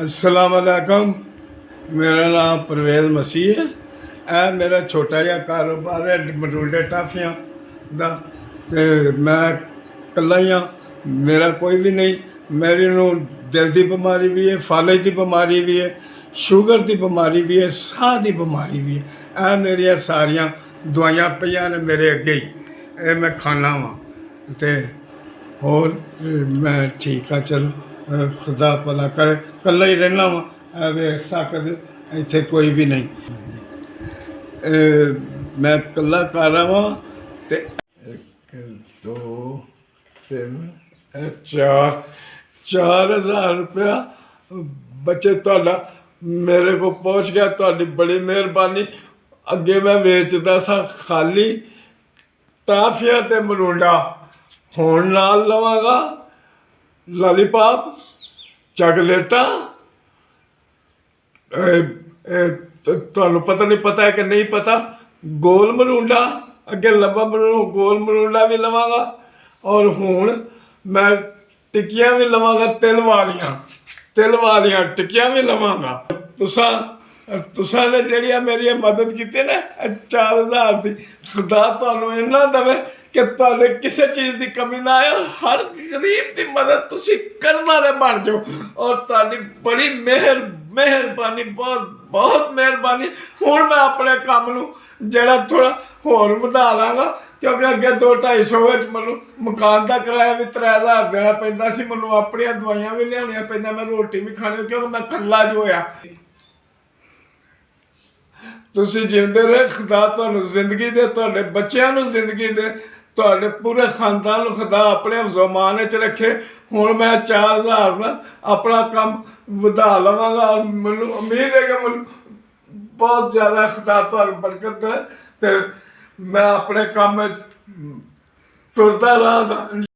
अस्सलाम वालेकुम। मेरा नाम परवेज़ मसीह है। यह मेरा छोटा जिहा कारोबार है मटूंडे टाफियां दा। ते मैं कल्ला ही हाँ, मेरा कोई भी नहीं। मेरी नूं दिल की बीमारी भी है, फालज की बीमारी भी है, शुगर की बीमारी भी है, साह की बीमारी भी है। यह मेरिया सारिया दवाइयाँ पईयां ने मेरे अगे ही, ये मैं खाना वा ते होर मैं ठीक हाँ। चलो खुदा भला करे। कल्ला ही रहना वा, वेख सकदे इत्थे कोई भी नहीं। मैं कल्ला कर रहा वां ते 1 2 3 4 रुपया बचे तुहाडा मेरे को पहुँच गया। तुहाडी बड़ी मेहरबानी। अगे मैं वेचदा सा खाली टाफियां ते मरूंडा, हुण नाल लवांगा लॉलीपॉप, चॉकलेटा। तुहानू पता नहीं पता है कि नहीं पता, गोल मरूंडा अगे लंबा मरूंडा, गोल मरूंडा भी लवांगा। और हुण मैं टिक्कियां भी लवांगा, तिल वालियां टिक्कियां भी लवांगा। तुसा ने जिहड़ी मेरी मदद की ना 4000 की, खुदा तुहानू इन्ना दवे कि तुहाडे किसी चीज़ की कमी ना आए। हर गरीब की मदद तुसी करन वाले बन जाओ। और तुहाडी बड़ी मेहरबानी, बहुत मेहरबानी। हुण मैं अपने काम नूं जिहड़ा थोड़ा होर वधा लांगा, क्योंकि अगे 200-250 मैनू मकान का किराया भी 3000 देना पैंदा सी। मैनू अपनियां दवाइयां भी लियाउणियां पैंदियां, मैं रोटी भी खानी, क्योंकि मैं कल्ला जो होया। तुसी जिंदे रहे, खुदा तुहानू जिंदगी दे, तुहाडे बच्चियां नू जिंदगी दे, तुहाडे पूरे खानदान नू खुदा अपने ज़मान च रखे। हुण मैं 4000 ना अपना काम वधा लवांगा। और मैनू उम्मीद है कि मैनू बहुत ज़्यादा खुदा तुहानू बरकत दे ते मैं अपने काम टुरदा रहांगा।